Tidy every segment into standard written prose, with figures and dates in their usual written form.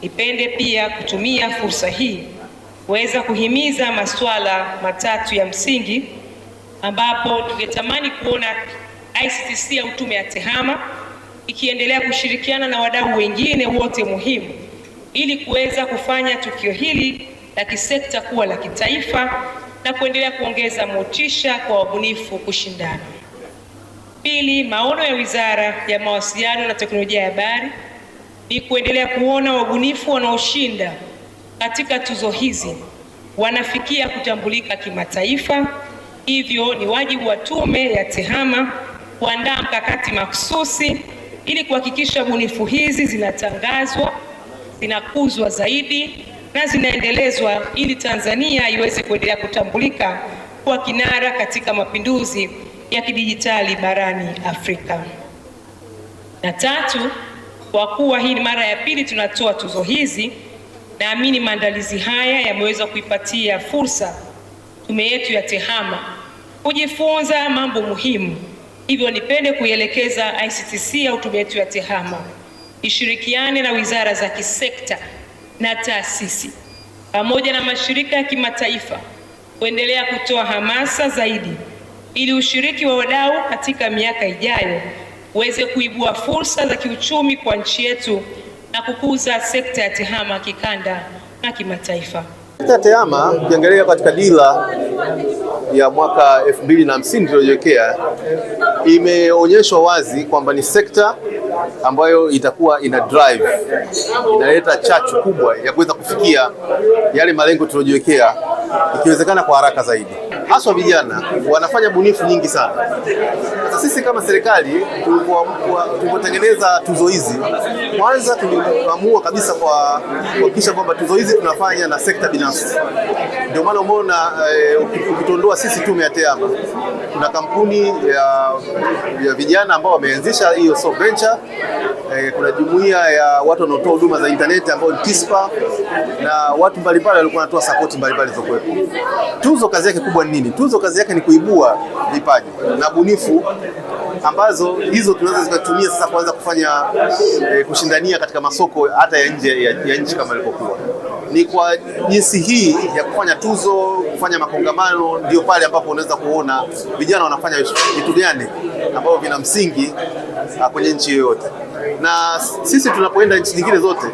Nipende pia kutumia fursa hii kuweza kuhimiza masuala matatu ya msingi ambapo tungetamani kuona ICTC au Tume ya TEHAMA ikiendelea kushirikiana na wadau wengine wote muhimu ili kuweza kufanya tukio hili la kisekta kuwa la kitaifa na kuendelea kuongeza motisha kwa wabunifu kushindana. Pili, maono ya Wizara ya Mawasiliano na Teknolojia ya Habari ni kuendelea kuona wabunifu wanaoshinda katika tuzo hizi wanafikia kutambulika kimataifa. Hivyo ni wajibu wa Tume ya TEHAMA kuandaa mkakati mahususi ili kuhakikisha bunifu hizi zinatangazwa, zinakuzwa zaidi na zinaendelezwa ili Tanzania iweze kuendelea kutambulika kwa kinara katika mapinduzi ya kidijitali barani Afrika. Na tatu, kwa kuwa hii ni mara ya pili tunatoa tuzo hizi, naamini maandalizi haya yameweza kuipatia fursa tume yetu ya TEHAMA kujifunza mambo muhimu. Hivyo nipende kuielekeza ICTC au tume yetu ya TEHAMA ishirikiane na wizara za kisekta na taasisi pamoja na mashirika ya kimataifa kuendelea kutoa hamasa zaidi ili ushiriki wa wadau katika miaka ijayo uweze kuibua fursa za kiuchumi kwa nchi yetu na kukuza sekta ya TEHAMA kikanda na kimataifa. Sekta ya TEHAMA ukiangalia katika dira ya mwaka 2050 tuliyojiwekea imeonyeshwa wazi kwamba ni sekta ambayo itakuwa ina drive, inaleta chachu kubwa ya kuweza kufikia yale malengo tuliyojiwekea, ikiwezekana kwa haraka zaidi. Haswa vijana wanafanya bunifu nyingi sana. Sasa sisi kama serikali tulipotengeneza tuzo hizi, kwanza tuliamua kabisa kwa kuhakikisha kwamba tuzo hizi tunafanya na sekta binafsi. Ndio maana umeona ukituondoa sisi tume ya TEHAMA, kuna kampuni ya vijana ambao wameanzisha hiyo soft venture, kuna jumuiya ya watu wanaotoa huduma za internet ambao ni TISPA, na watu mbalimbali walikuwa wanatoa support mbalimbali za kuwepo. Tuzo kazi yake kubwa ni nini? Tuzo kazi yake ni kuibua vipaji na bunifu ambazo hizo tunaweza zikatumia sasa kuanza kufanya kushindania katika masoko hata ya nje ya nchi kama ilivyokuwa. Ni kwa jinsi hii ya kufanya tuzo, kufanya makongamano, ndio pale ambapo unaweza kuona vijana wanafanya vitu gani ambavyo vina msingi kwenye nchi yoyote. Na sisi tunapoenda nchi nyingine zote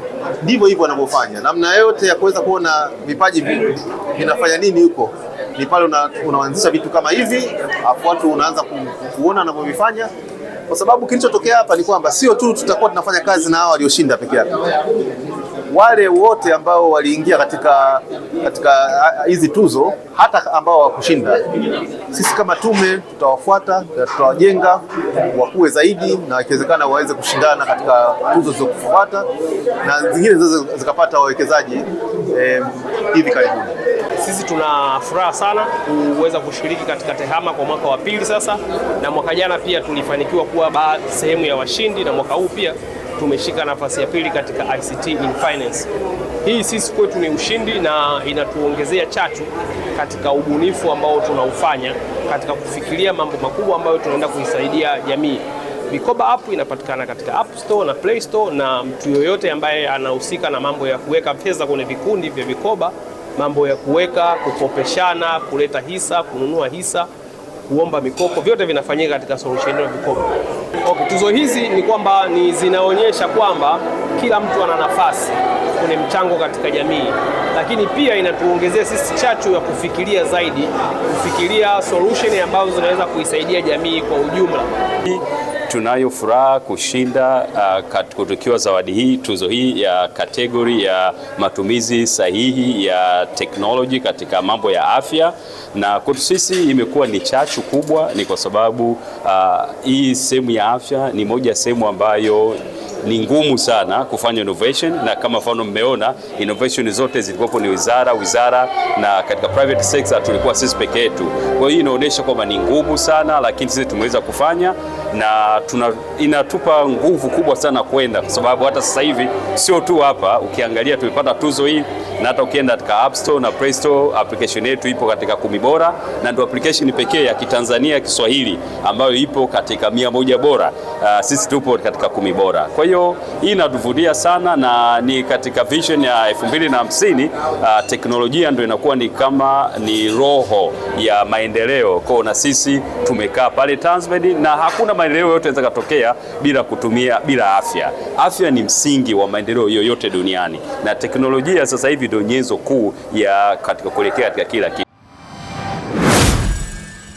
ndivyo hivyo wanavyofanya. Namna yote ya kuweza kuona vipaji vinafanya nini huko ni pale unaanzisha vitu kama hivi, afu watu unaanza kuona wanavyovifanya, kwa sababu kilichotokea hapa ni kwamba sio tu tutakuwa tunafanya kazi na hao walioshinda peke yake. Wale wote ambao waliingia katika hizi tuzo, hata ambao hawakushinda, sisi kama tume tutawafuata, tutawajenga wakue zaidi, na ikiwezekana waweze kushindana katika tuzo zilizofuata na zingine zikapata wawekezaji hivi karibuni. Sisi tuna furaha sana kuweza kushiriki katika TEHAMA kwa mwaka wa pili sasa, na mwaka jana pia tulifanikiwa kuwa sehemu ya washindi, na mwaka huu pia tumeshika nafasi ya pili katika ICT in Finance. Hii sisi kwetu ni ushindi na inatuongezea chachu katika ubunifu ambao tunaufanya katika kufikiria mambo makubwa ambayo tunaenda kuisaidia jamii. Mikoba app inapatikana katika App Store na Play Store, na mtu yoyote ambaye anahusika na mambo ya kuweka pesa kwenye vikundi vya mikoba, mambo ya kuweka, kukopeshana, kuleta hisa, kununua hisa, kuomba mikopo, vyote vinafanyika katika solution ya mikopo. Okay, tuzo hizi ni kwamba zinaonyesha kwamba kila mtu ana nafasi kwenye mchango katika jamii, lakini pia inatuongezea sisi chachu ya kufikiria zaidi, kufikiria solution ambazo zinaweza kuisaidia jamii kwa ujumla. Tunayo furaha kushinda kutukiwa zawadi hii, tuzo hii ya kategori ya matumizi sahihi ya teknoloji katika mambo ya afya, na kwetu sisi imekuwa ni chachu kubwa. Ni kwa sababu hii sehemu ya afya ni moja sehemu ambayo ni ngumu sana kufanya innovation, na kama mfano mmeona innovation zote zilikuwa ni wizara, na katika private sector tulikuwa sisi peke yetu. Kwa hiyo inaonyesha kwamba ni ngumu sana, lakini sisi tumeweza kufanya, na inatupa nguvu kubwa sana kwenda, kwa sababu hata sasa hivi sio tu hapa, ukiangalia tumepata tuzo hii, na hata ukienda katika App Store na Play Store application yetu ipo katika 10 bora, na ndio application pekee ya Kitanzania Kiswahili ambayo ipo katika 100 bora. Sisi tupo katika 10 bora. Kwa hiyo hii inatuvutia sana, na ni katika vision ya 2050 teknolojia ndio inakuwa ni kama ni roho ya maendeleo. Kwa na sisi tumekaa pale Tanzmed, na hakuna maendeleo yote yanaweza kutokea bila afya. Afya ni msingi wa maendeleo yoyote duniani, na teknolojia sasa hivi ndio nyenzo kuu ya katika kuelekea katika kila kitu.